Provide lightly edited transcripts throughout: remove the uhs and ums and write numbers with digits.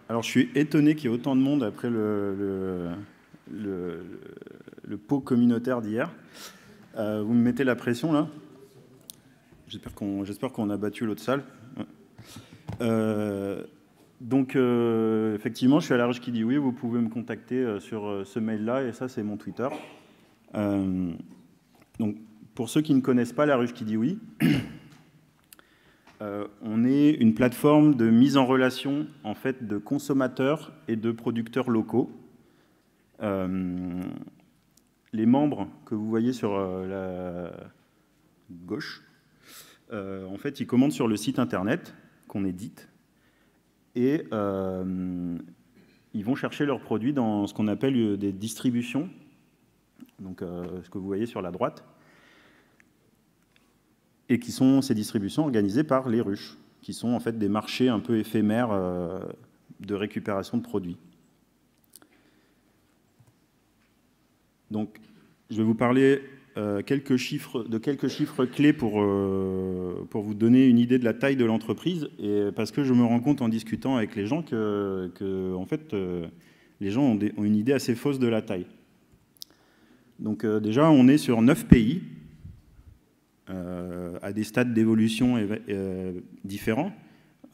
Alors, je suis étonné qu'il y ait autant de monde après le pot communautaire d'hier. Vous me mettez la pression, là. J'espère qu'on a battu l'autre salle. Donc, effectivement, je suis à La Ruche qui dit oui. Vous pouvez me contacter sur ce mail-là, et ça, c'est mon Twitter. Donc, pour ceux qui ne connaissent pas La Ruche qui dit oui, on est une plateforme de mise en relation en fait, de consommateurs et de producteurs locaux. Les membres que vous voyez sur la gauche, en fait, ils commandent sur le site internet qu'on édite et ils vont chercher leurs produits dans ce qu'on appelle des distributions, donc ce que vous voyez sur la droite, et qui sont ces distributions organisées par les ruches, qui sont en fait des marchés un peu éphémères de récupération de produits. Donc, je vais vous parler de quelques chiffres clés pour vous donner une idée de la taille de l'entreprise, et parce que je me rends compte en discutant avec les gens que en fait, les gens ont une idée assez fausse de la taille. Donc déjà, on est sur 9 pays, à des stades d'évolution différents.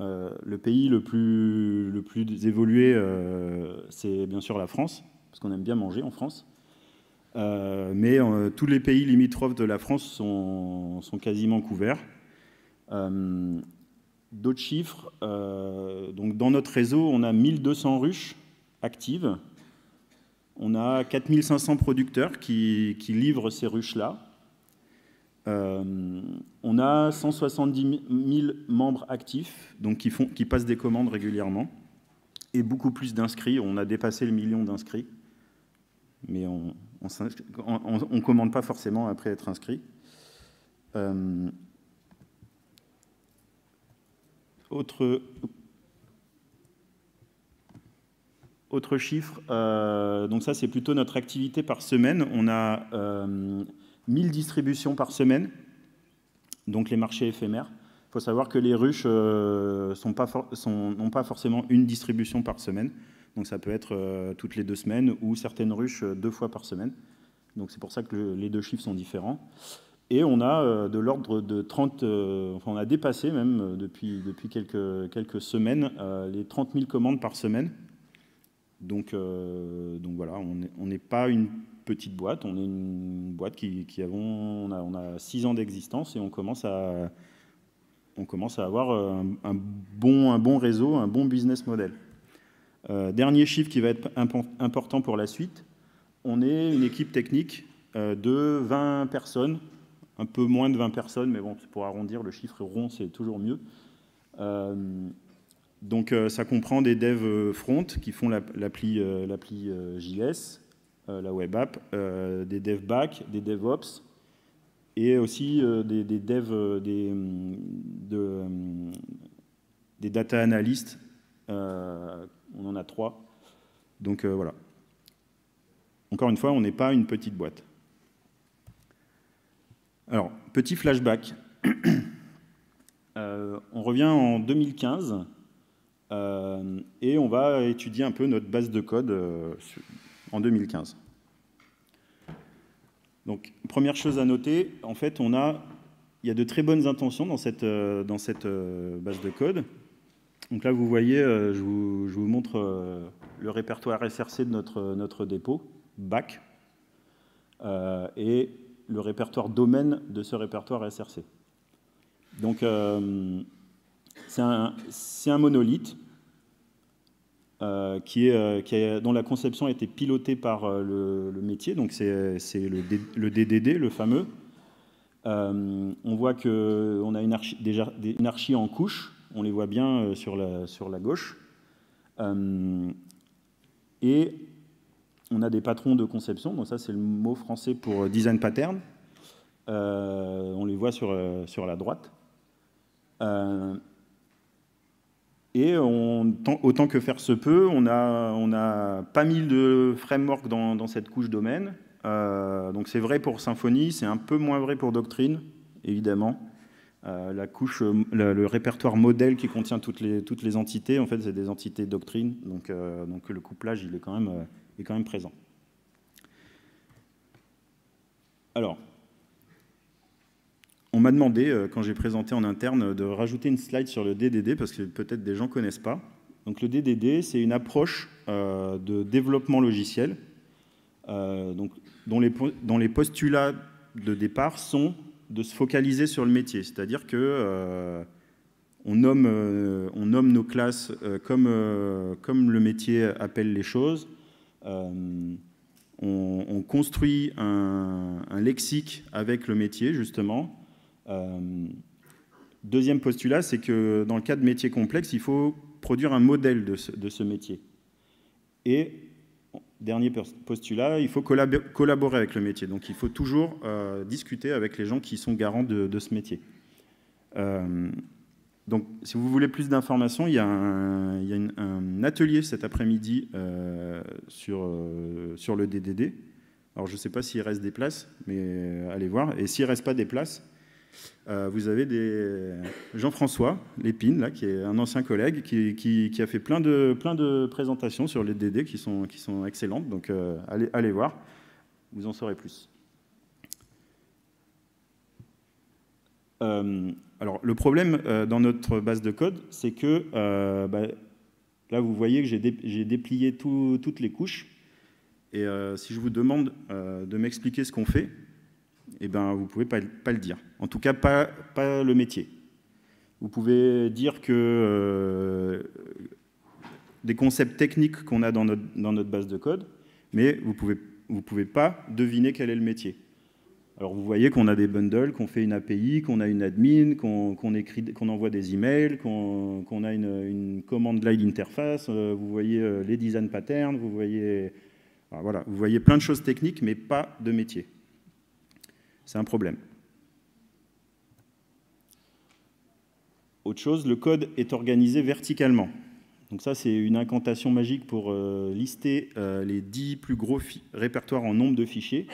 Le pays le plus évolué, c'est bien sûr la France, parce qu'on aime bien manger en France. Mais tous les pays limitrophes de la France sont quasiment couverts. D'autres chiffres, donc dans notre réseau, on a 1200 ruches actives. On a 4500 producteurs qui livrent ces ruches-là. On a 170 000 membres actifs, donc qui passent des commandes régulièrement, et beaucoup plus d'inscrits. On a dépassé le million d'inscrits, mais on ne commande pas forcément après être inscrit. Autre chiffre, donc ça c'est plutôt notre activité par semaine. On a 1000 distributions par semaine, donc les marchés éphémères. Il faut savoir que les ruches n'ont pas forcément une distribution par semaine. Donc ça peut être toutes les 2 semaines ou certaines ruches 2 fois par semaine. Donc c'est pour ça que les 2 chiffres sont différents. Et on a de l'ordre de 30, enfin on a dépassé même depuis quelques semaines les 30 000 commandes par semaine. Donc voilà, on n'est pas une petite boîte, on est une boîte on a 6 ans d'existence et on commence à avoir un bon réseau, un bon business model. Dernier chiffre qui va être important pour la suite, on est une équipe technique de 20 personnes, un peu moins de 20 personnes, mais bon, pour arrondir, le chiffre rond, c'est toujours mieux. Donc ça comprend des devs front qui font l'appli JS, la web app, des devs back, des DevOps, et aussi des devs, des data analysts. On en a 3. Donc voilà. Encore une fois, on n'est pas une petite boîte. Alors, petit flashback. On revient en 2015 et on va étudier un peu notre base de code en 2015. Donc, première chose à noter, en fait, il y a de très bonnes intentions dans cette base de code. Donc là, vous voyez, je vous montre le répertoire SRC de notre dépôt, BAC, et le répertoire domaine de ce répertoire SRC. Donc, c'est un monolithe dont la conception a été pilotée par le métier, donc c'est le DDD, le fameux. On voit qu'on a une archi en couche, on les voit bien sur la gauche. Et on a des patrons de conception, donc ça c'est le mot français pour design pattern. On les voit sur la droite. Et autant que faire se peut, on n'a pas mis de framework dans cette couche domaine. Donc c'est vrai pour Symfony, c'est un peu moins vrai pour Doctrine, évidemment. La couche, le répertoire modèle qui contient toutes les entités, en fait, c'est des entités doctrine, donc le couplage, il est quand même présent. Alors, on m'a demandé, quand j'ai présenté en interne, de rajouter une slide sur le DDD, parce que peut-être des gens ne connaissent pas. Donc le DDD, c'est une approche de développement logiciel, dont les postulats de départ sont de se focaliser sur le métier. C'est-à-dire que on nomme nos classes comme le métier appelle les choses. On construit un lexique avec le métier, justement. Deuxième postulat, c'est que dans le cas de métiers complexes, il faut produire un modèle de ce métier. Et dernier postulat, il faut collaborer avec le métier. Donc il faut toujours discuter avec les gens qui sont garants de ce métier. Donc si vous voulez plus d'informations, il y a un atelier cet après-midi sur le DDD. Alors je ne sais pas s'il reste des places, mais allez voir. Et s'il ne reste pas des places, vous avez Jean-François Lépine, là, qui est un ancien collègue, qui a fait plein de présentations sur les DD qui sont excellentes. Donc, allez voir, vous en saurez plus. Alors, le problème dans notre base de code, c'est que, là, vous voyez que j'ai déplié toutes les couches. Et si je vous demande de m'expliquer ce qu'on fait, eh ben, vous ne pouvez pas le dire. En tout cas, pas le métier. Vous pouvez dire que des concepts techniques qu'on a dans notre base de code, mais vous pouvez pas deviner quel est le métier. Alors, vous voyez qu'on a des bundles, qu'on fait une API, qu'on a une admin, qu'on envoie des emails, qu'on a une command line interface, vous voyez les design patterns, vous voyez plein de choses techniques, mais pas de métier. C'est un problème. Autre chose, le code est organisé verticalement. Donc ça, c'est une incantation magique pour lister les 10 plus gros répertoires en nombre de fichiers.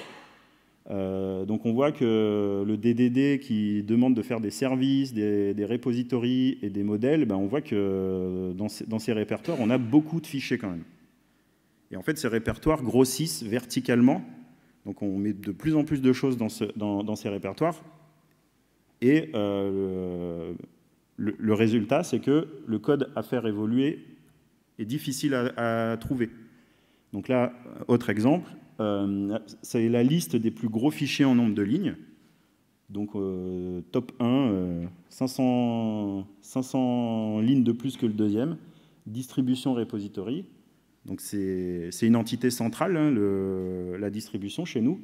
Donc on voit que le DDD qui demande de faire des services, des repositories et des modèles, on voit que dans ces répertoires, on a beaucoup de fichiers quand même. Et en fait, ces répertoires grossissent verticalement. Donc on met de plus en plus de choses dans ces répertoires. Et le résultat, c'est que le code à faire évoluer est difficile à trouver. Donc là, autre exemple, c'est la liste des plus gros fichiers en nombre de lignes. Donc top 1, 500 lignes de plus que le deuxième. Distribution repository. Donc c'est une entité centrale, hein, la distribution chez nous.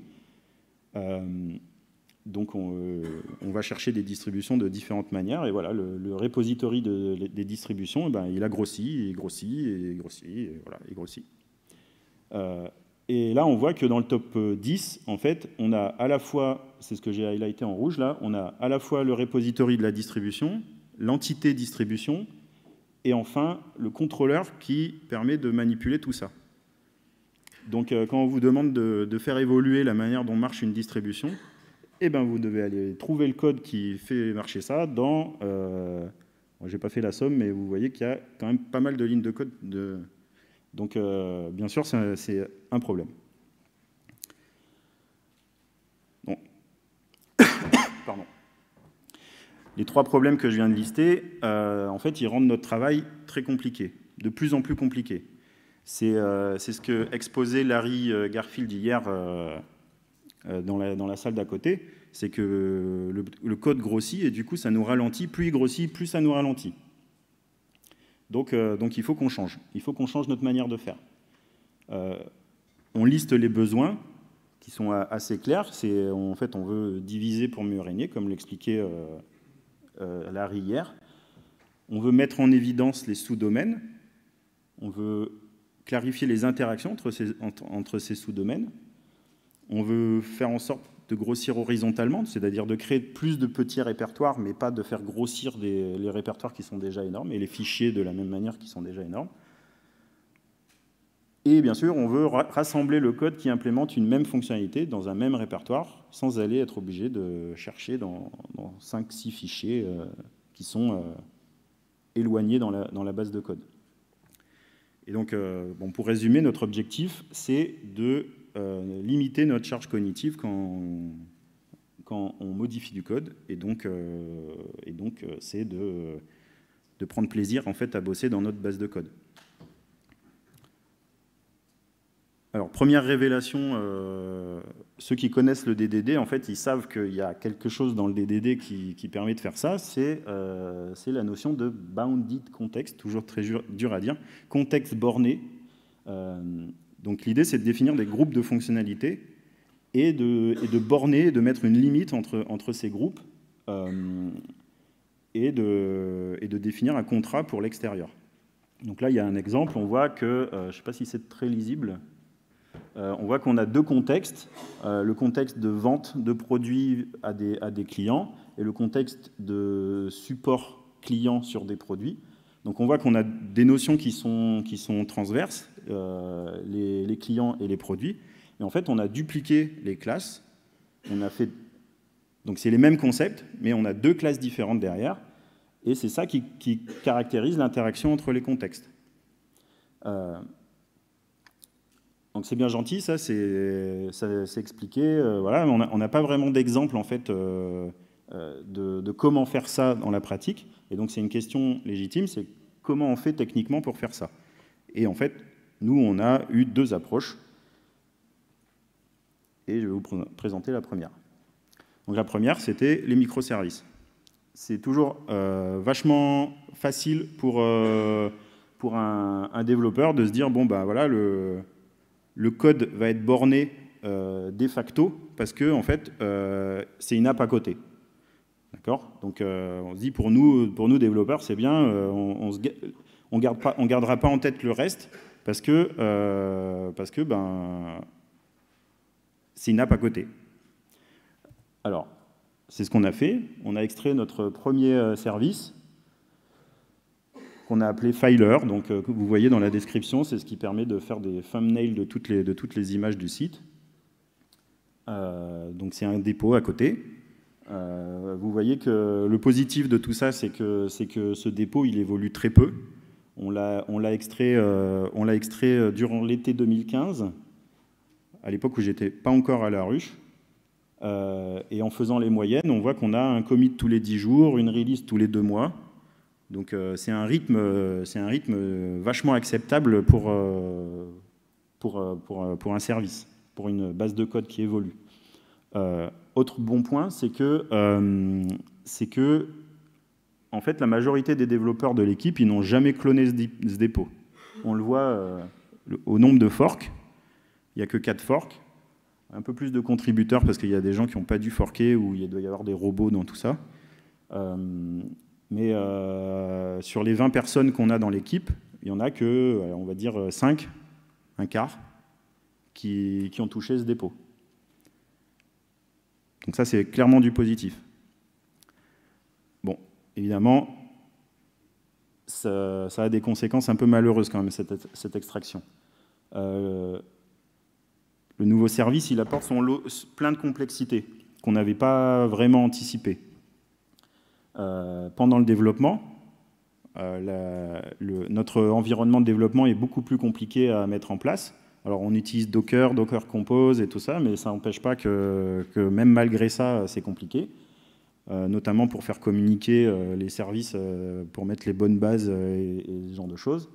Donc on va chercher des distributions de différentes manières. Et voilà, le repository des distributions, il a grossi, et grossi, et grossi, et voilà, il grossit. Et là, on voit que dans le top 10, en fait, on a à la fois, c'est ce que j'ai highlighté en rouge là, on a à la fois le repository de la distribution, l'entité distribution, et enfin, le contrôleur qui permet de manipuler tout ça. Donc, quand on vous demande de faire évoluer la manière dont marche une distribution, eh ben, vous devez aller trouver le code qui fait marcher ça dans... je n'ai pas fait la somme, mais vous voyez qu'il y a quand même pas mal de lignes de code. Donc, bien sûr, c'est un problème. Bon. Pardon. Les 3 problèmes que je viens de lister, en fait, ils rendent notre travail très compliqué, de plus en plus compliqué. C'est ce que exposait Larry Garfield hier dans la salle d'à côté, c'est que le code grossit et du coup, ça nous ralentit. Plus il grossit, plus ça nous ralentit. Donc il faut qu'on change. Il faut qu'on change notre manière de faire. On liste les besoins qui sont assez clairs. En fait, on veut diviser pour mieux régner, comme l'expliquait Larry hier. On veut mettre en évidence les sous-domaines. On veut clarifier les interactions entre ces sous-domaines. On veut faire en sorte de grossir horizontalement, c'est-à-dire de créer plus de petits répertoires, mais pas de faire grossir les répertoires qui sont déjà énormes, et les fichiers de la même manière qui sont déjà énormes. Et bien sûr, on veut rassembler le code qui implémente une même fonctionnalité dans un même répertoire, sans aller être obligé de chercher dans 5-6 fichiers qui sont éloignés dans la base de code. Et donc, bon, pour résumer, notre objectif, c'est de limiter notre charge cognitive quand on modifie du code. Et donc c'est de prendre plaisir en fait, à bosser dans notre base de code. Alors, première révélation, ceux qui connaissent le DDD, en fait, ils savent qu'il y a quelque chose dans le DDD qui permet de faire ça, c'est la notion de bounded context, toujours très dur à dire, contexte borné. Donc, l'idée, c'est de définir des groupes de fonctionnalités et de borner, de mettre une limite entre ces groupes et de définir un contrat pour l'extérieur. Donc là, il y a un exemple, on voit que, je ne sais pas si c'est très lisible, on voit qu'on a deux contextes, le contexte de vente de produits à des clients et le contexte de support client sur des produits. Donc on voit qu'on a des notions qui sont transverses, les clients et les produits. Et en fait, on a dupliqué les classes. Donc c'est les mêmes concepts, mais on a deux classes différentes derrière. Et c'est ça qui caractérise l'interaction entre les contextes. Donc c'est bien gentil, ça c'est expliqué. Voilà, on n'a pas vraiment d'exemple en fait de comment faire ça dans la pratique. Et donc c'est une question légitime, c'est comment on fait techniquement pour faire ça. Et en fait, nous on a eu deux approches. Et je vais vous présenter la première. Donc la première, c'était les microservices. C'est toujours vachement facile pour un développeur de se dire, bon ben voilà, le code va être borné de facto parce que en fait, c'est une app à côté. D'accord? Donc on se dit pour nous développeurs, c'est bien, on gardera pas en tête le reste parce que ben c'est une app à côté. Alors, c'est ce qu'on a fait. On a extrait notre premier service qu'on a appelé Filer. Donc, que vous voyez dans la description, c'est ce qui permet de faire des thumbnails de toutes les images du site. Donc, c'est un dépôt à côté. Vous voyez que le positif de tout ça, c'est que ce dépôt, il évolue très peu. On l'a extrait durant l'été 2015, à l'époque où j'étais pas encore à la ruche. Et en faisant les moyennes, on voit qu'on a un commit tous les 10 jours, une release tous les 2 mois. Donc c'est un rythme vachement acceptable pour un service, pour une base de code qui évolue. Autre bon point, c'est que en fait, la majorité des développeurs de l'équipe, ils n'ont jamais cloné ce dépôt. On le voit au nombre de forks. Il n'y a que 4 forks. Un peu plus de contributeurs parce qu'il y a des gens qui n'ont pas dû forker ou il doit y avoir des robots dans tout ça. Mais sur les 20 personnes qu'on a dans l'équipe, il n'y en a que, on va dire, 5, un quart, qui ont touché ce dépôt. Donc ça, c'est clairement du positif. Bon, évidemment, ça a des conséquences un peu malheureuses quand même, cette extraction. Le nouveau service, il apporte son lot plein de complexité qu'on n'avait pas vraiment anticipé. Pendant le développement, notre environnement de développement est beaucoup plus compliqué à mettre en place. Alors on utilise Docker Compose et tout ça, mais ça n'empêche pas que même malgré ça, c'est compliqué. Notamment pour faire communiquer les services, pour mettre les bonnes bases et ce genre de choses.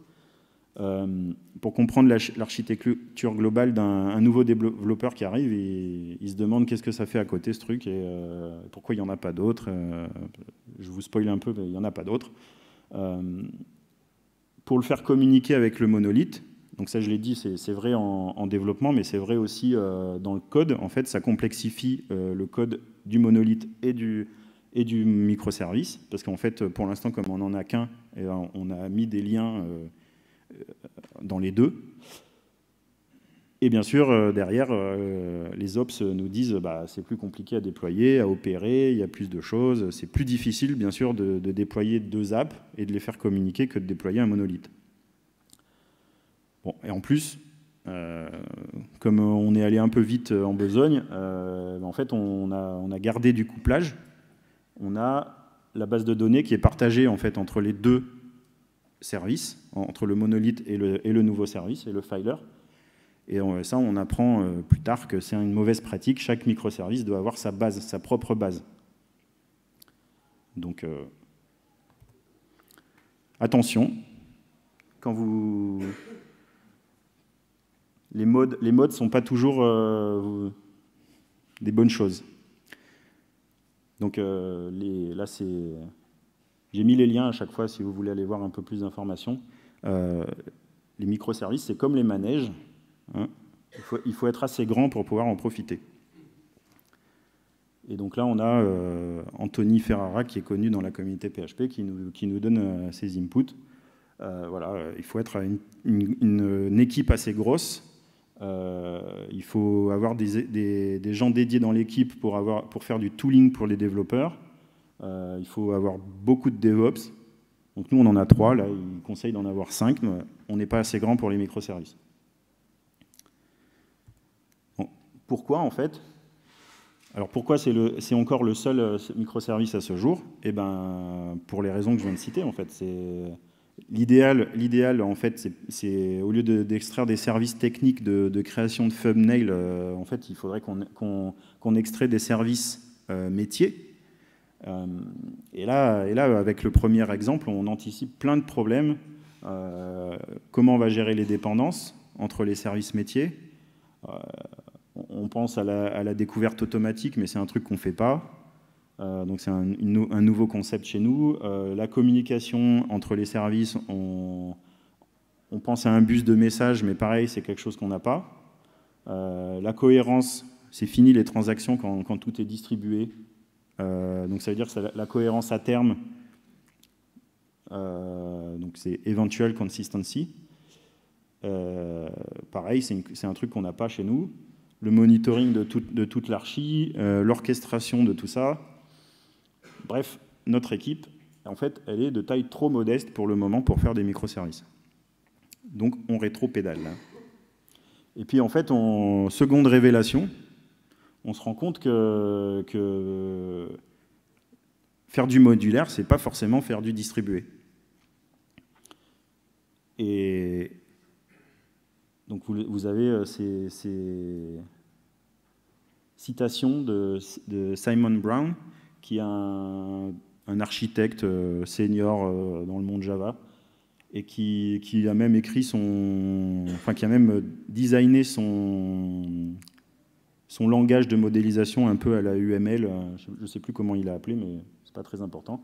Pour comprendre l'architecture globale d'un nouveau développeur qui arrive, il se demande qu'est-ce que ça fait à côté ce truc et pourquoi il n'y en a pas d'autres. Je vous spoil un peu, mais il n'y en a pas d'autres. Pour le faire communiquer avec le monolithe, donc ça je l'ai dit, c'est vrai en développement, mais c'est vrai aussi dans le code. En fait, ça complexifie le code du monolithe et du microservice, parce qu'en fait, pour l'instant, comme on n'en a qu'un, on a mis des liens dans les deux. Et bien sûr, derrière, les ops nous disent bah, c'est plus compliqué à déployer, à opérer, il y a plus de choses. C'est plus difficile, bien sûr, de déployer 2 apps et de les faire communiquer que de déployer un monolithe. Bon, et en plus, comme on est allé un peu vite en besogne, en fait, on a gardé du couplage. On a la base de données qui est partagée en fait, entre les deux services, entre le monolithe et le nouveau service, et le filer. Et ça, on apprend plus tard que c'est une mauvaise pratique. Chaque microservice doit avoir sa base, sa propre base. Donc, attention, quand vous... Les modes ne sont pas toujours des bonnes choses. Donc là, j'ai mis les liens à chaque fois si vous voulez aller voir un peu plus d'informations. Les microservices, c'est comme les manèges. Hein. Il faut être assez grand pour pouvoir en profiter. Et donc là, on a Anthony Ferrara, qui est connu dans la communauté PHP, qui nous donne ses inputs. Voilà, il faut être une équipe assez grosse. Il faut avoir des gens dédiés dans l'équipe pour faire du tooling pour les développeurs. Il faut avoir beaucoup de DevOps. Donc nous, on en a 3. Là, ils conseillent d'en avoir 5. Mais on n'est pas assez grand pour les microservices. Bon, pourquoi, en fait? Alors, pourquoi c'est encore le seul microservice à ce jour? Eh ben, pour les raisons que je viens de citer, en fait. L'idéal, en fait, c'est au lieu d'extraire des services techniques de création de thumbnail, en fait, il faudrait qu'on extrait des services métiers. Et là, avec le premier exemple, on anticipe plein de problèmes. Comment on va gérer les dépendances entre les services métiers? On pense à la découverte automatique, mais c'est un truc qu'on ne fait pas. Donc c'est un nouveau concept chez nous. La communication entre les services, on pense à un bus de messages, mais pareil, c'est quelque chose qu'on n'a pas. La cohérence, c'est fini les transactions quand tout est distribué. Donc ça veut dire que la cohérence à terme, donc c'est eventual consistency. Pareil, c'est un truc qu'on n'a pas chez nous. Le monitoring de toute l'archi, l'orchestration de tout ça. Bref, notre équipe, en fait, elle est de taille trop modeste pour le moment pour faire des microservices. Donc, on rétro-pédale. Et puis, en fait, seconde révélation, on se rend compte que faire du modulaire, c'est pas forcément faire du distribué. Et donc, vous avez ces citations de Simon Brown, qui est un architecte senior dans le monde Java, et qui a même écrit qui a même designé son langage de modélisation un peu à la UML. Je ne sais plus comment il l'a appelé, mais c'est pas très important.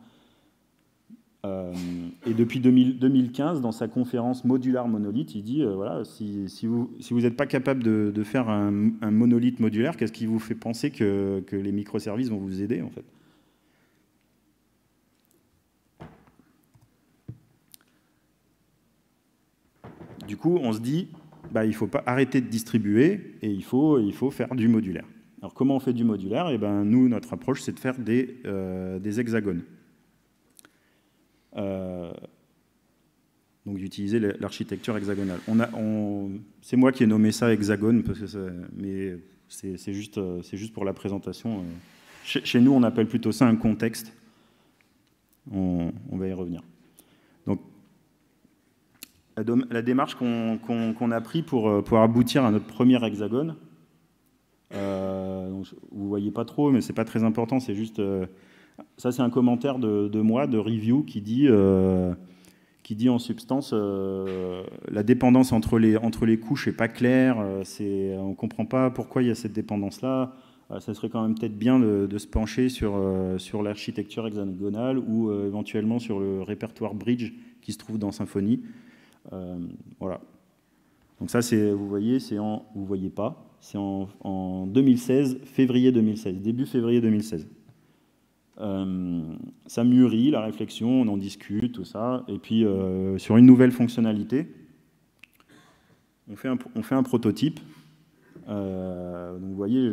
Et depuis 2015, dans sa conférence Modular Monolith, il dit voilà, si vous n'êtes pas capable de faire un monolithe modulaire, qu'est-ce qui vous fait penser que les microservices vont vous aider, en fait? Du coup, on se dit, il ne faut pas arrêter de distribuer et il faut faire du modulaire. Alors, comment on fait du modulaire? Eh ben, nous, notre approche, c'est de faire des hexagones. Donc, d'utiliser l'architecture hexagonale. C'est moi qui ai nommé ça hexagone, mais c'est juste pour la présentation. Chez nous, on appelle plutôt ça un contexte. On va y revenir. Donc, la démarche qu'on a pris pour aboutir à notre premier hexagone, donc, vous ne voyez pas trop, mais ce n'est pas très important, c'est juste... ça, c'est un commentaire de moi, de review, qui dit en substance la dépendance entre les couches n'est pas claire, on ne comprend pas pourquoi il y a cette dépendance-là. Ça serait quand même peut-être bien de se pencher sur l'architecture hexagonale ou éventuellement sur le répertoire bridge qui se trouve dans Symfony. Voilà. Donc ça, vous voyez, vous voyez pas, c'est en 2016, février 2016, début février 2016. Ça mûrit, la réflexion, on en discute, tout ça. Et puis, sur une nouvelle fonctionnalité, on fait un prototype. Donc, vous voyez,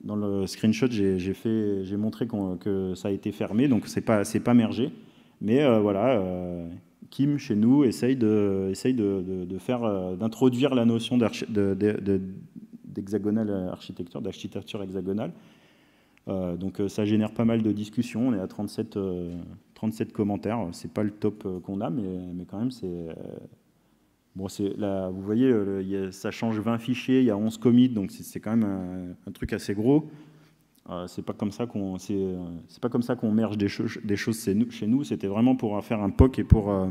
dans le screenshot, j'ai montré que ça a été fermé, donc c'est pas mergé. Mais voilà, Kim, chez nous, essaye d'introduire la notion d'hexagonale architecture, d'architecture hexagonale. Donc ça génère pas mal de discussions. On est à 37 commentaires. C'est pas le top qu'on a, mais quand même, c'est... Bon, là, vous voyez, ça change 20 fichiers, il y a 11 commits, donc c'est quand même un truc assez gros. C'est pas comme ça qu'on merge des choses chez nous. C'était vraiment pour faire un POC et pour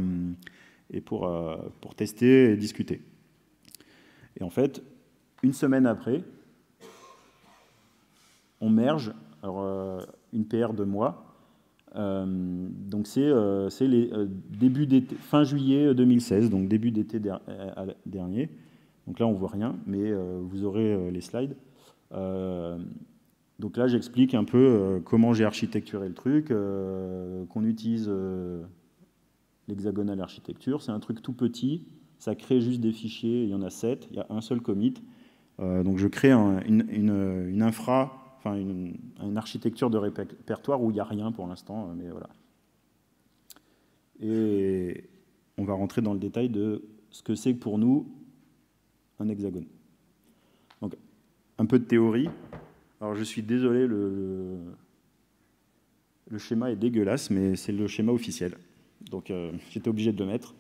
tester et discuter. Et en fait, une semaine après, on merge une PR de mois. Donc c'est fin juillet 2016, donc début d'été dernier. Donc là, on voit rien, mais vous aurez les slides. Donc là, j'explique un peu comment j'ai architecturé le truc, qu'on utilise l'hexagonal architecture. C'est un truc tout petit, ça crée juste des fichiers, il y en a 7, il y a un seul commit. Donc je crée une infra, enfin une architecture de répertoire où il n'y a rien pour l'instant, mais voilà. Et on va rentrer dans le détail de ce que c'est pour nous un hexagone. Donc un peu de théorie. Alors je suis désolé, le schéma est dégueulasse, mais c'est le schéma officiel. Donc j'étais obligé de le mettre.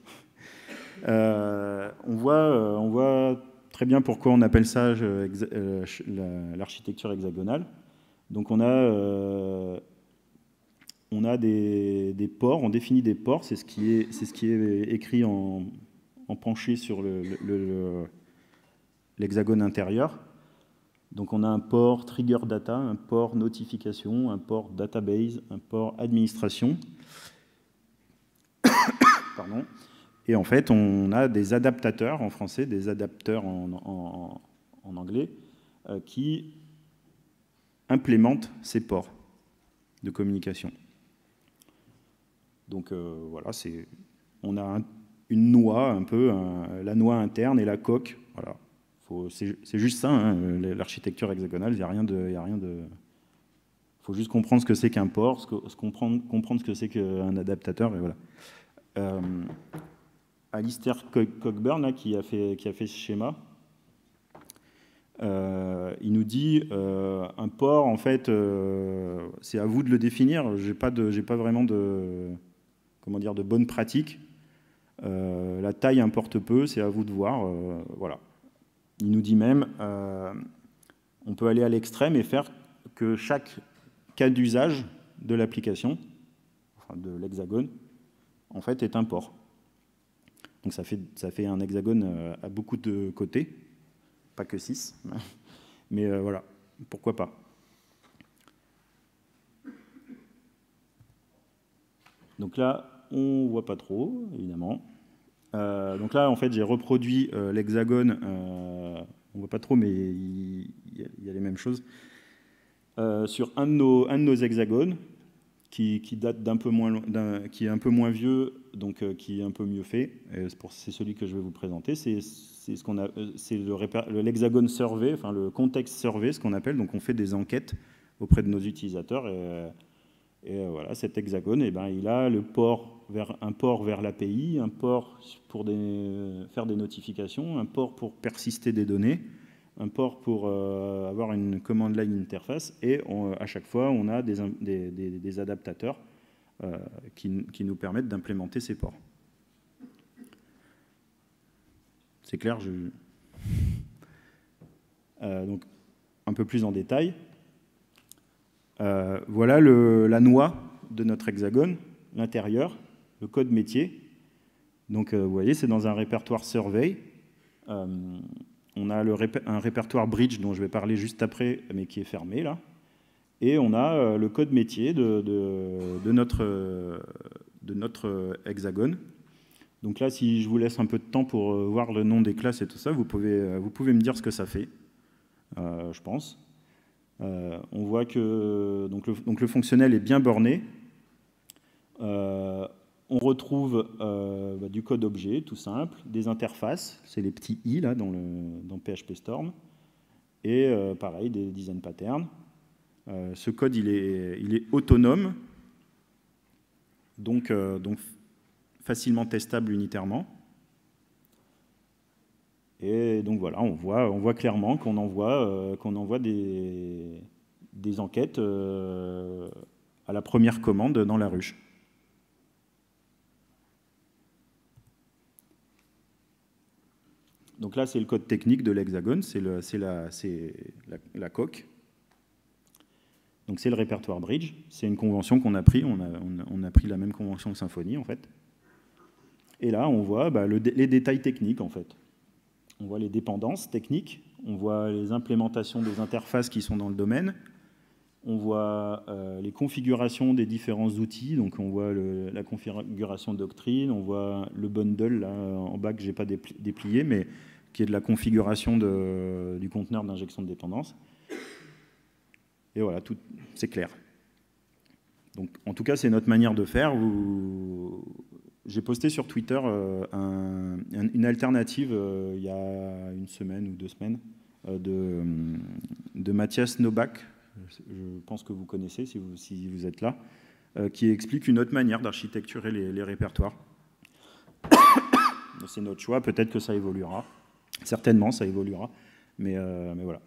On voit très bien pourquoi on appelle ça l'architecture hexagonale. Donc on a des ports, on définit des ports, c'est ce qui est écrit en penché sur l'hexagone intérieur. Donc on a un port trigger data, un port notification, un port database, un port administration. Pardon. Et en fait, on a des adaptateurs en français, des adapteurs en anglais, qui implémentent ces ports de communication. Donc voilà, on a une noix, un peu, la noix interne et la coque. Voilà. C'est juste ça, hein, l'architecture hexagonale, il n'y a rien de... Il faut juste comprendre ce que c'est qu'un port, comprendre ce que c'est qu'un adaptateur, et voilà. Alistair Cockburn, là, qui a fait ce schéma, il nous dit un port, en fait, c'est à vous de le définir. J'ai pas vraiment de bonne pratique. La taille importe peu, c'est à vous de voir. Voilà. Il nous dit même, on peut aller à l'extrême et faire que chaque cas d'usage de l'application, enfin de l'hexagone, en fait, est un port. Donc ça fait un hexagone à beaucoup de côtés, pas que 6, mais voilà, pourquoi pas. Donc là, on ne voit pas trop, évidemment. Donc là, en fait, j'ai reproduit l'hexagone, on ne voit pas trop, mais il y a les mêmes choses, sur un de nos hexagones, qui date qui est un peu moins vieux, donc qui est un peu mieux fait. C'est celui que je vais vous présenter. C'est l'hexagone survey, enfin le context survey, ce qu'on appelle. Donc on fait des enquêtes auprès de nos utilisateurs. Et voilà, cet hexagone, il a un port vers l'API, un port pour faire des notifications, un port pour persister des données, un port pour avoir une command line interface, et à chaque fois, on a des adaptateurs qui nous permettent d'implémenter ces ports. C'est clair, donc, un peu plus en détail. Voilà la noix de notre hexagone, l'intérieur, le code métier. Donc, vous voyez, c'est dans un répertoire survey. On a un répertoire bridge dont je vais parler juste après, mais qui est fermé là. Et on a le code métier de notre hexagone. Donc là, si je vous laisse un peu de temps pour voir le nom des classes et tout ça, vous pouvez me dire ce que ça fait, je pense. On voit que donc le fonctionnel est bien borné. On retrouve du code objet, tout simple, des interfaces, c'est les petits i là dans PHP Storm, et pareil, des design patterns. Ce code, il est autonome, donc facilement testable unitairement. Et donc voilà, on voit clairement qu'on envoie des enquêtes à la première commande dans la ruche. Donc là, c'est le code technique de l'Hexagone, c'est la coque. Donc c'est le répertoire bridge, c'est une convention qu'on a pris, on a pris la même convention que Symfony en fait. Et là, on voit les détails techniques en fait. On voit les dépendances techniques, on voit les implémentations des interfaces qui sont dans le domaine, on voit les configurations des différents outils, donc on voit la configuration Doctrine, on voit le bundle là, en bas que je n'ai pas déplié, mais qui est de la configuration du conteneur d'injection de dépendance. Et voilà, c'est clair. Donc, en tout cas, c'est notre manière de faire. J'ai posté sur Twitter une alternative il y a une semaine ou 2 semaines de Mathias Nowak, je pense que vous connaissez si vous êtes là, qui explique une autre manière d'architecturer les répertoires. C'est notre choix, peut-être que ça évoluera. Certainement, ça évoluera, mais voilà.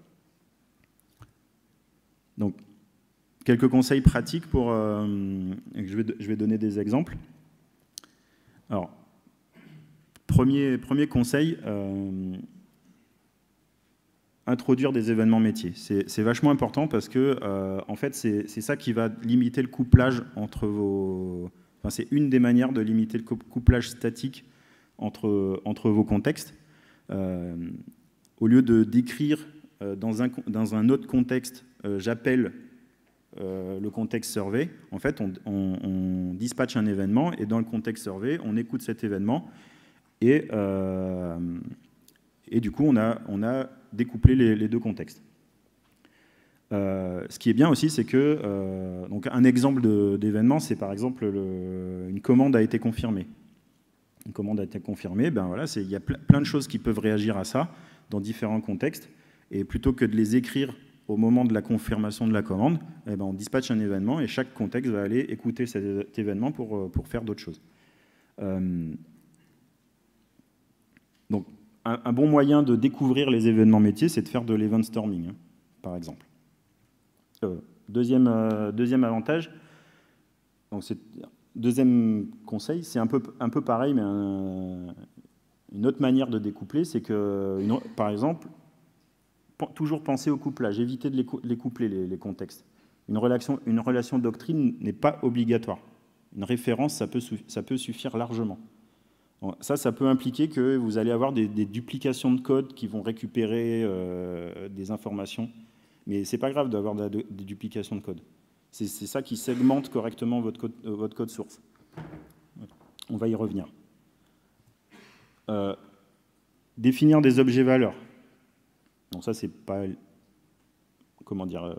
Donc, quelques conseils pratiques pour... je vais donner des exemples. Alors, premier conseil, introduire des événements métiers. C'est vachement important parce que, en fait, c'est ça qui va limiter le couplage entre vos... Enfin, c'est une des manières de limiter le couplage statique entre vos contextes. Au lieu de décrire dans un autre contexte, j'appelle le contexte survey, en fait, on dispatche un événement et dans le contexte survey, on écoute cet événement et du coup, on a découplé les deux contextes. Ce qui est bien aussi, c'est que donc un exemple d'événement, c'est par exemple une commande a été confirmée. Une commande a été confirmée, ben voilà, il y a plein de choses qui peuvent réagir à ça dans différents contextes. Et plutôt que de les écrire au moment de la confirmation de la commande, eh ben on dispatche un événement et chaque contexte va aller écouter cet événement pour faire d'autres choses. Donc, un bon moyen de découvrir les événements métiers, c'est de faire de l'event storming, hein, par exemple. Deuxième avantage, donc deuxième conseil, c'est un peu pareil, mais une autre manière de découpler, c'est que, par exemple, toujours penser au couplage, éviter de les coupler, les contextes. Une relation doctrine n'est pas obligatoire. Une référence, ça peut suffire largement. Bon, ça peut impliquer que vous allez avoir des duplications de code qui vont récupérer des informations. Mais ce n'est pas grave d'avoir des duplications de code. C'est ça qui segmente correctement votre code source. On va y revenir. Définir des objets valeurs. Donc ça, c'est pas, comment dire,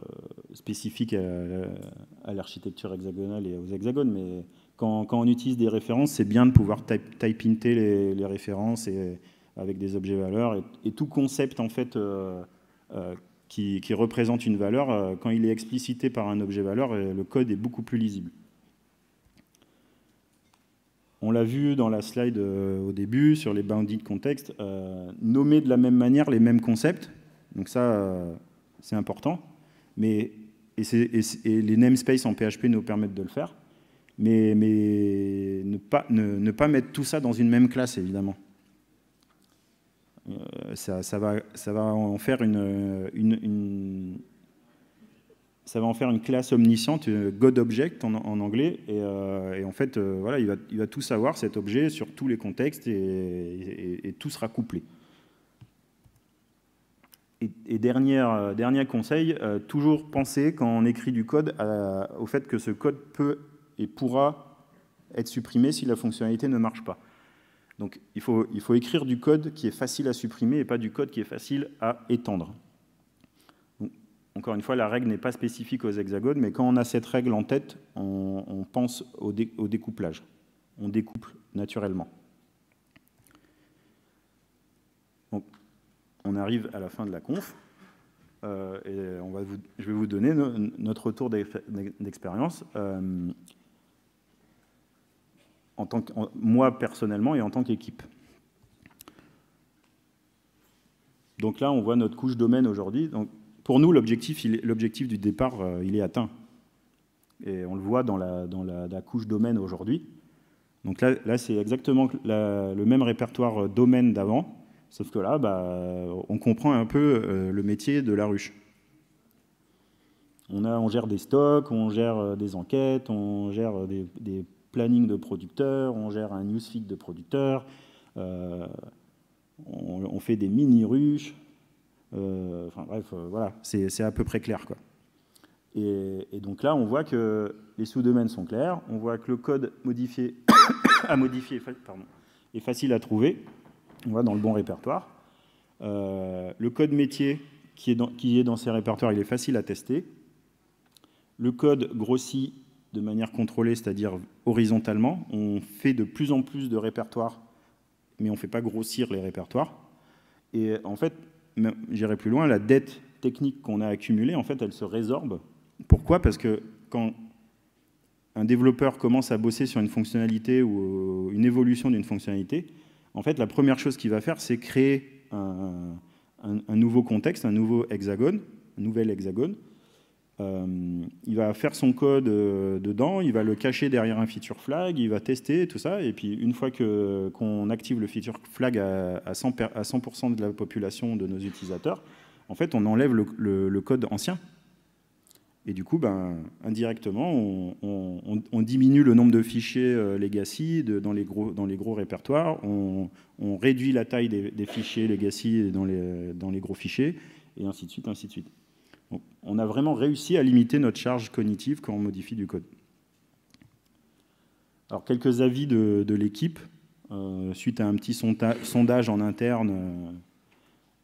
spécifique à l'architecture hexagonale et aux hexagones, mais quand on utilise des références, c'est bien de pouvoir type-inter les références avec des objets valeurs. Et tout concept, en fait, qui représente une valeur, quand il est explicité par un objet valeur, le code est beaucoup plus lisible. On l'a vu dans la slide au début, sur les bounded context, nommer de la même manière les mêmes concepts. Donc ça, c'est important. Et les namespaces en PHP nous permettent de le faire. Mais ne pas mettre tout ça dans une même classe, évidemment. Ça va en faire une classe omnisciente, GodObject en anglais, et en fait, voilà, il va tout savoir, cet objet, sur tous les contextes, et tout sera couplé. Et dernier conseil, toujours penser, quand on écrit du code, au fait que ce code peut et pourra être supprimé si la fonctionnalité ne marche pas. Donc, il faut écrire du code qui est facile à supprimer et pas du code qui est facile à étendre. Donc, encore une fois, la règle n'est pas spécifique aux hexagones, mais quand on a cette règle en tête, on pense au découplage. On découple naturellement. Donc, on arrive à la fin de la conf. Et je vais vous donner notre retour d'expérience. moi personnellement et en tant qu'équipe. Donc là, on voit notre couche domaine aujourd'hui. Donc, pour nous, l'objectif du départ, il est atteint. Et on le voit dans la couche domaine aujourd'hui. Donc là c'est exactement le même répertoire domaine d'avant, sauf que là, on comprend un peu le métier de la ruche. On gère des stocks, on gère des enquêtes, on gère des plannings de producteurs, on gère un newsfeed de producteurs, on fait des mini-ruches. Enfin bref, voilà, c'est à peu près clair, quoi. Et donc là, on voit que les sous-domaines sont clairs, on voit que le code modifié à modifier est facile à trouver, on voit dans le bon répertoire. Le code métier qui est dans ces répertoires, il est facile à tester. Le code grossit de manière contrôlée, c'est-à-dire horizontalement. On fait de plus en plus de répertoires, mais on ne fait pas grossir les répertoires. Et en fait, j'irai plus loin, la dette technique qu'on a accumulée, en fait, elle se résorbe. Pourquoi? Parce que quand un développeur commence à bosser sur une fonctionnalité ou une évolution d'une fonctionnalité, en fait, la première chose qu'il va faire, c'est créer un nouveau contexte, un nouveau hexagone, un nouvel hexagone. Il va faire son code dedans, il va le cacher derrière un feature flag, il va tester tout ça, et puis une fois qu'on active le feature flag à 100% de la population de nos utilisateurs, en fait, on enlève le code ancien. Et du coup, indirectement, on diminue le nombre de fichiers legacy dans les gros répertoires, on réduit la taille des fichiers legacy dans les gros fichiers, et ainsi de suite, ainsi de suite. Donc, on a vraiment réussi à limiter notre charge cognitive quand on modifie du code. Alors, quelques avis de l'équipe, suite à un petit sondage en interne.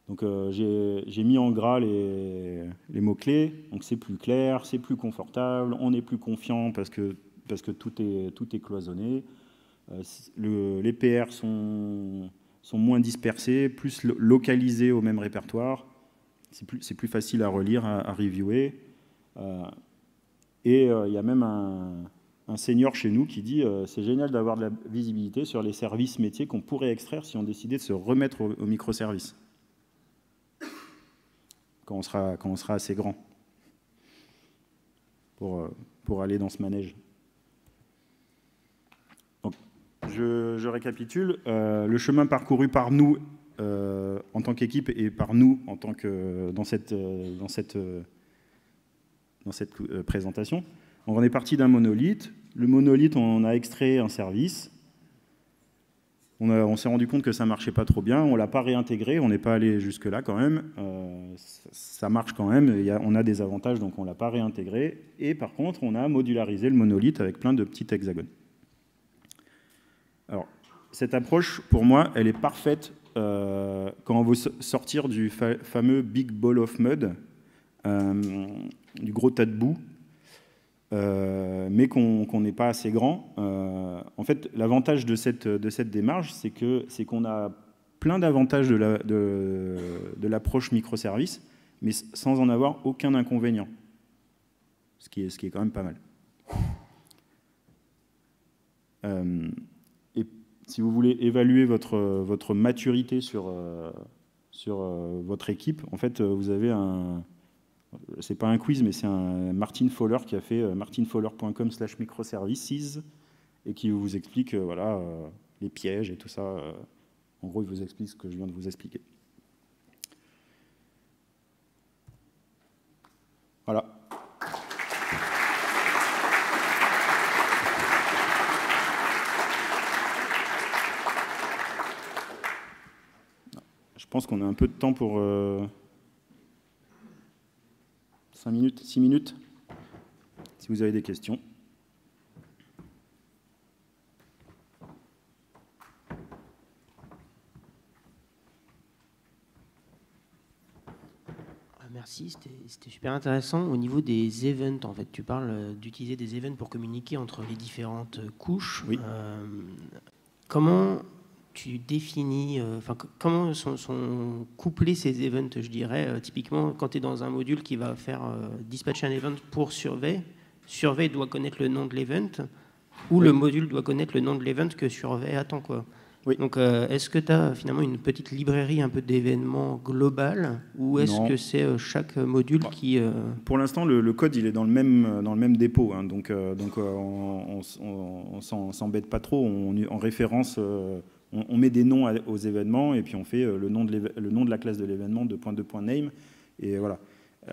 Donc j'ai mis en gras les mots-clés, donc c'est plus clair, c'est plus confortable, on est plus confiant parce que tout est cloisonné, les PR sont moins dispersés, plus localisés au même répertoire, c'est plus facile à relire, à reviewer, et il y a même un senior chez nous qui dit c'est génial d'avoir de la visibilité sur les services métiers qu'on pourrait extraire si on décidait de se remettre aux microservices. Quand on sera assez grand pour aller dans ce manège. Donc, je récapitule. Le chemin parcouru par nous en tant qu'équipe et par nous en tant que dans cette présentation. On est parti d'un monolithe. Le monolithe, on a extrait un service. On s'est rendu compte que ça ne marchait pas trop bien, on ne l'a pas réintégré, on n'est pas allé jusque-là quand même. Ça marche quand même, on a des avantages, donc on ne l'a pas réintégré. Et par contre, on a modularisé le monolithe avec plein de petits hexagones. Alors, cette approche, pour moi, elle est parfaite quand on veut sortir du fameux Big Ball of Mud, du gros tas de boue, mais qu'on n'est pas assez grand. En fait, l'avantage de cette démarche, c'est qu'on a plein d'avantages de l'approche microservice, mais sans en avoir aucun inconvénient, ce qui est quand même pas mal. Et si vous voulez évaluer votre maturité sur votre équipe, en fait, vous avez c'est pas un quiz, mais c'est un Martin Fowler qui a fait martinfowler.com/microservices et qui vous explique voilà, les pièges et tout ça. En gros, il vous explique ce que je viens de vous expliquer. Voilà. Je pense qu'on a un peu de temps pour 5 minutes, 6 minutes, si vous avez des questions. Merci, c'était super intéressant. Au niveau des events, en fait, tu parles d'utiliser des events pour communiquer entre les différentes couches. Oui. Comment tu définis, comment sont couplés ces events, je dirais, typiquement quand tu es dans un module qui va faire dispatcher un event pour survey doit connaître le nom de l'event. où le module doit connaître le nom de l'event que surveille attend, quoi. Oui. Donc, est-ce que tu as finalement une petite librairie un peu d'événements global, ou est-ce que c'est chaque module qui... Pour l'instant, le code, il est dans le même dépôt, hein, donc on s'embête pas trop. En référence, on met des noms aux événements, et puis on fait le nom de la classe de l'événement, .2.name, et voilà.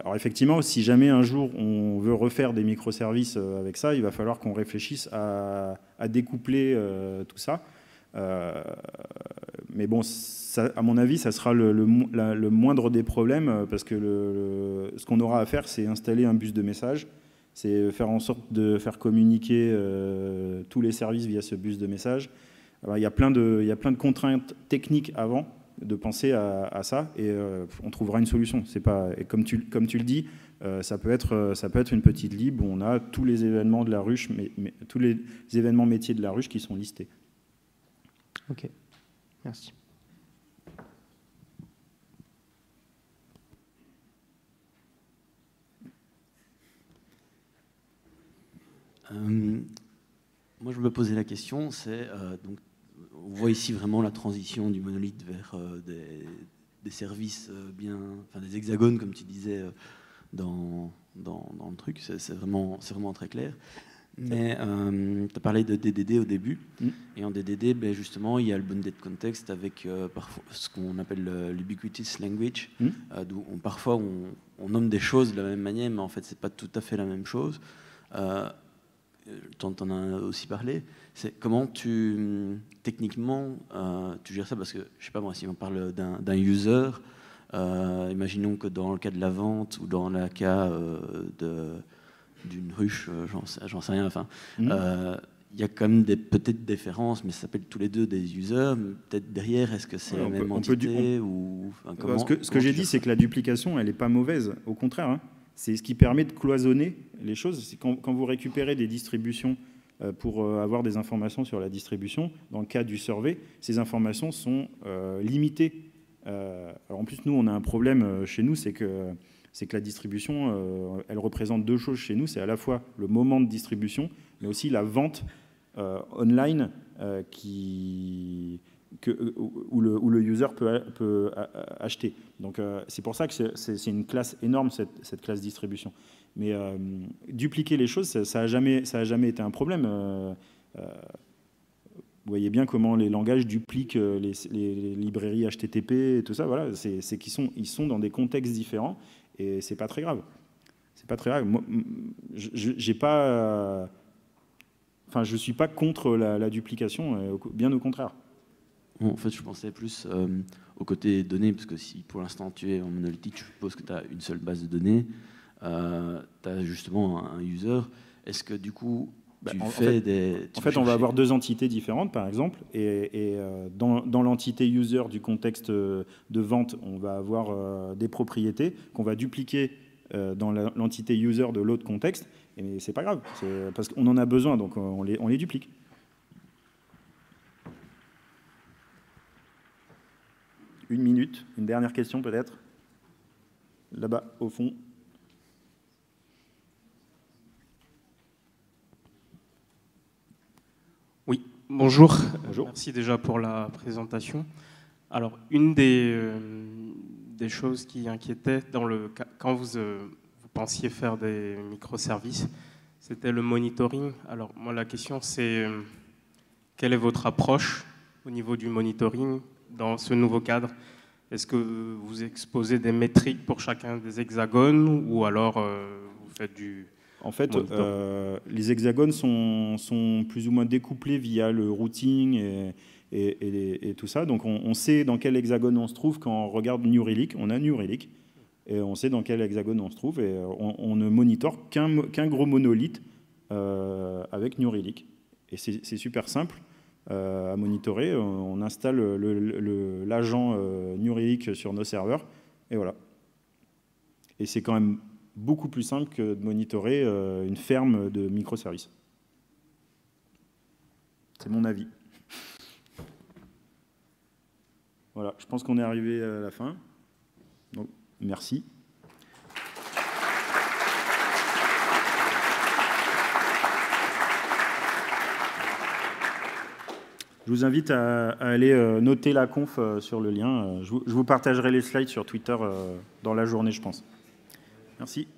Alors effectivement, si jamais un jour on veut refaire des microservices avec ça, il va falloir qu'on réfléchisse à découpler tout ça. Mais bon, ça, à mon avis, ça sera le moindre des problèmes, parce que ce qu'on aura à faire, c'est installer un bus de messages, c'est faire en sorte de faire communiquer tous les services via ce bus de messages. Alors, il y a plein de contraintes techniques avant de penser à ça, et on trouvera une solution. C'est pas, et comme tu le dis, ça peut être une petite lib où on a tous les événements de la ruche, mais tous les événements métiers de la ruche qui sont listés. Ok, merci. Moi, je me posais la question, c'est donc on voit ici vraiment la transition du monolithe vers des services des hexagones, comme tu disais dans le truc. C'est vraiment très clair. Mais tu as parlé de DDD au début, et en DDD, ben justement, il y a le bounded context avec parfois ce qu'on appelle l'ubiquitous language, d'où parfois on nomme des choses de la même manière, mais en fait, c'est pas tout à fait la même chose. T'en as aussi parlé. C'est comment techniquement, tu gères ça, parce que, je sais pas moi, si on parle d'un user, imaginons que dans le cas de la vente ou dans le cas d'une ruche, j'en sais rien, enfin, il y a quand même peut-être des différences, mais ça s'appelle tous les deux des users. Peut-être derrière, est-ce que c'est la même entité ou, enfin, comment, ce que j'ai dit, c'est que la duplication, elle n'est pas mauvaise. Au contraire, hein. C'est ce qui permet de cloisonner les choses. C'est quand vous récupérez des distributions pour avoir des informations sur la distribution, dans le cas du survey, ces informations sont limitées. Alors en plus, nous, on a un problème chez nous, c'est que la distribution, elle représente deux choses chez nous. C'est à la fois le moment de distribution, mais aussi la vente online où le user peut acheter. Donc c'est pour ça que c'est une classe énorme, cette classe distribution. Mais dupliquer les choses, ça a jamais été un problème. Vous voyez bien comment les langages dupliquent les librairies HTTP et tout ça. Voilà, c'est qu'ils sont dans des contextes différents, et c'est pas très grave. C'est pas très grave. Moi, je suis pas contre la duplication, bien au contraire. En fait, je pensais plus au côté données, parce que si pour l'instant tu es en monolithique, je suppose que tu as une seule base de données, tu as justement un user. Est-ce que du coup, en fait, on va avoir deux entités différentes, par exemple, et dans l'entité user du contexte de vente, on va avoir des propriétés qu'on va dupliquer dans l'entité user de l'autre contexte, et c'est pas grave, parce qu'on en a besoin, donc on les duplique. Une minute, une dernière question peut-être. Là-bas, au fond. Oui, bonjour. Bonjour. Merci déjà pour la présentation. Alors, une des choses qui inquiétait quand vous pensiez faire des microservices, c'était le monitoring. Alors, moi, la question, c'est quelle est votre approche au niveau du monitoring dans ce nouveau cadre? Est-ce que vous exposez des métriques pour chacun des hexagones, ou alors vous faites du... En fait, les hexagones sont plus ou moins découplés via le routing et tout ça. Donc on sait dans quel hexagone on se trouve quand on regarde New Relic. On a New Relic et on sait dans quel hexagone on se trouve, et on ne monitore qu'un gros monolithe avec New Relic. Et c'est super simple à monitorer. On installe l'agent New Relic sur nos serveurs, et voilà. Et c'est quand même beaucoup plus simple que de monitorer une ferme de microservices. C'est mon avis. Voilà, je pense qu'on est arrivé à la fin. Donc, merci. Je vous invite à aller noter la conf sur le lien. Je vous partagerai les slides sur Twitter dans la journée, je pense. Merci.